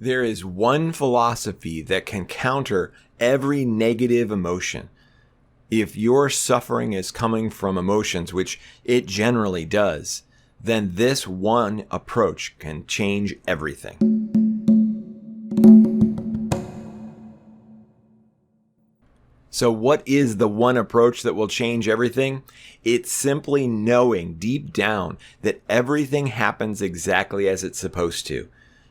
There is one philosophy that can counter every negative emotion. If your suffering is coming from emotions, which it generally does, then this one approach can change everything. So what is the one approach that will change everything? It's simply knowing deep down that everything happens exactly as it's supposed to.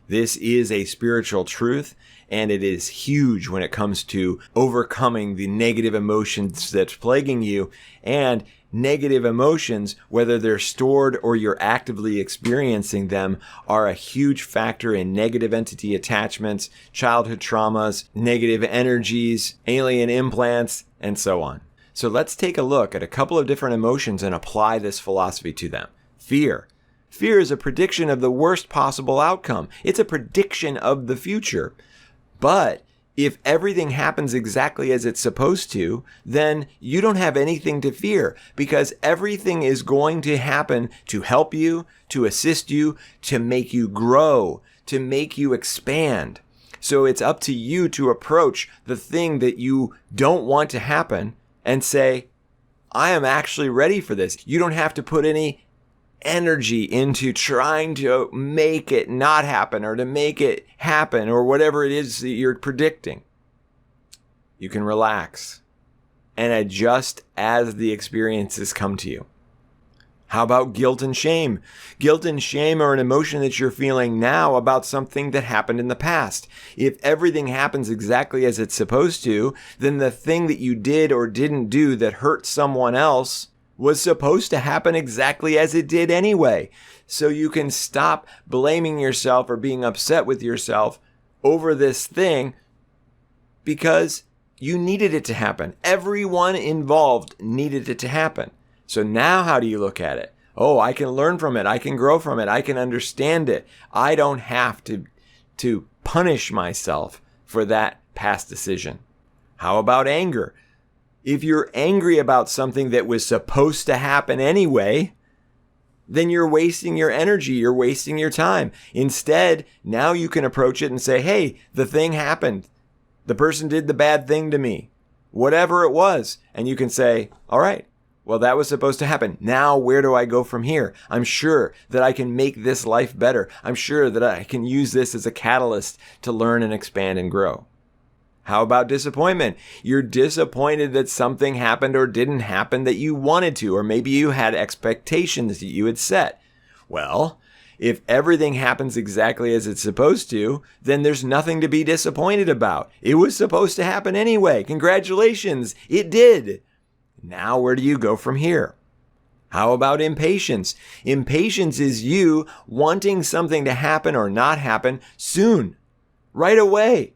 This is a spiritual truth, and it is huge when it comes to overcoming the negative emotions that's plaguing you. And negative emotions, whether they're stored or you're actively experiencing them, are a huge factor in negative entity attachments, childhood traumas, negative energies, alien implants, and so on. So let's take a look at a couple of different emotions and apply this philosophy to them. Fear. Fear is a prediction of the worst possible outcome. It's a prediction of the future. But if everything happens exactly as it's supposed to, then you don't have anything to fear, because everything is going to happen to help you, to assist you, to make you grow, to make you expand. So it's up to you to approach the thing that you don't want to happen and say, I am actually ready for this. You don't have to put any energy into trying to make it not happen or to make it happen or whatever it is that you're predicting. You can relax and adjust as the experiences come to you. How about guilt and shame? Guilt and shame are an emotion that you're feeling now about something that happened in the past. If everything happens exactly as it's supposed to, then the thing that you did or didn't do that hurt someone else was supposed to happen exactly as it did anyway. So you can stop blaming yourself or being upset with yourself over this thing because you needed it to happen. Everyone involved needed it to happen. So now how do you look at it? Oh, I can learn from it. I can grow from it. I can understand it. I don't have to punish myself for that past decision. How about anger? If you're angry about something that was supposed to happen anyway, then you're wasting your energy, you're wasting your time. Instead, now you can approach it and say, hey, the thing happened. The person did the bad thing to me, whatever it was. And you can say, all right, well, that was supposed to happen. Now, where do I go from here? I'm sure that I can make this life better. I'm sure that I can use this as a catalyst to learn and expand and grow. How about disappointment? You're disappointed that something happened or didn't happen that you wanted to, or maybe you had expectations that you had set. Well, if everything happens exactly as it's supposed to, then there's nothing to be disappointed about. It was supposed to happen anyway. Congratulations, it did. Now where do you go from here? How about impatience? Impatience is you wanting something to happen or not happen soon, right away.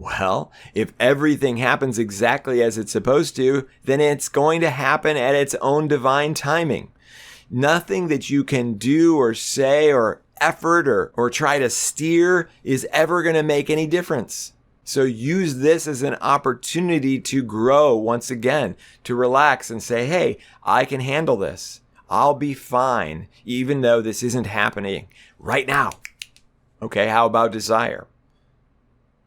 Well, if everything happens exactly as it's supposed to, then it's going to happen at its own divine timing. Nothing that you can do or say or effort or try to steer is ever going to make any difference. So use this as an opportunity to grow once again, to relax and say, hey, I can handle this. I'll be fine, even though this isn't happening right now. Okay, how about desire?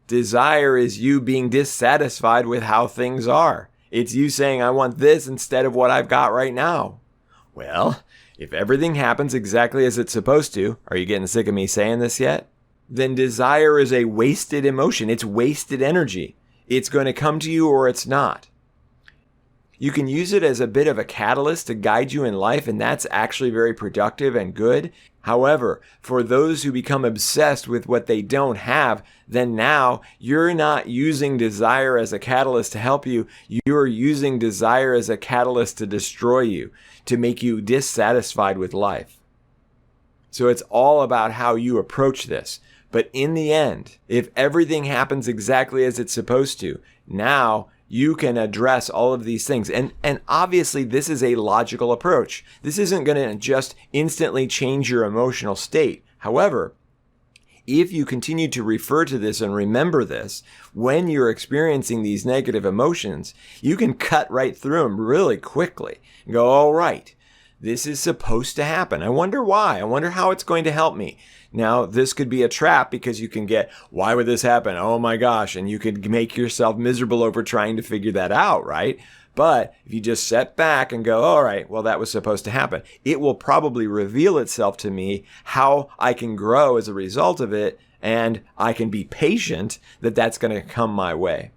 Desire is you being dissatisfied with how things are. It's you saying, I want this instead of what I've got right now. Well, if everything happens exactly as it's supposed to, are you getting sick of me saying this yet? Then desire is a wasted emotion. It's wasted energy. It's going to come to you or it's not. You can use it as a bit of a catalyst to guide you in life, and that's actually very productive and good. However, for those who become obsessed with what they don't have, then now you're not using desire as a catalyst to help you. You're using desire as a catalyst to destroy you, to make you dissatisfied with life. So it's all about how you approach this. But in the end, if everything happens exactly as it's supposed to, now you can address all of these things. And obviously, this is a logical approach. This isn't going to just instantly change your emotional state. However, if you continue to refer to this and remember this, when you're experiencing these negative emotions, you can cut right through them really quickly and go, all right, This is supposed to happen. I wonder why. I wonder how it's going to help me. Now, this could be a trap because you can get, why would this happen? Oh my gosh. And you could make yourself miserable over trying to figure that out, right? But if you just sit back and go, all right, well, that was supposed to happen, it will probably reveal itself to me how I can grow as a result of it. And I can be patient that that's going to come my way.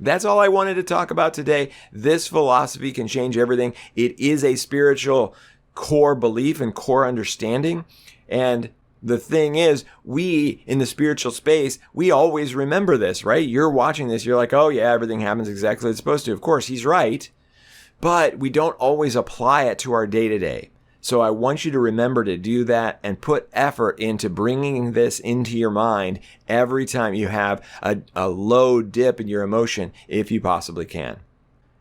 That's all I wanted to talk about today. This philosophy can change everything. It is a spiritual core belief and core understanding. And the thing is, we in the spiritual space, we always remember this, right? You're watching this, you're like, oh yeah, everything happens exactly as it's supposed to. Of course, he's right. But we don't always apply it to our day-to-day. So I want you to remember to do that and put effort into bringing this into your mind every time you have a low dip in your emotion, if you possibly can.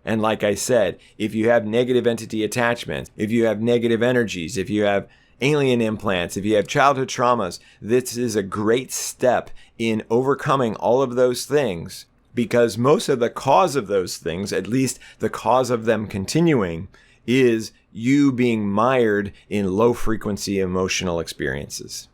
And like I said, if you have negative entity attachments, if you have negative energies, if you have alien implants, if you have childhood traumas, this is a great step in overcoming all of those things, because most of the cause of those things, at least the cause of them continuing, is you being mired in low frequency emotional experiences.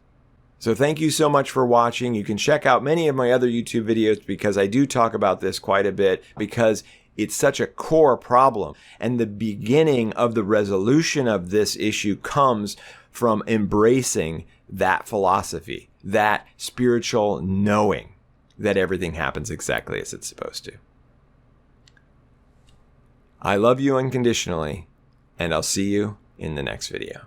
So thank you so much for watching. You can check out many of my other YouTube videos because I do talk about this quite a bit, because it's such a core problem. And the beginning of the resolution of this issue comes from embracing that philosophy, that spiritual knowing that everything happens exactly as it's supposed to. I love you unconditionally, and I'll see you in the next video.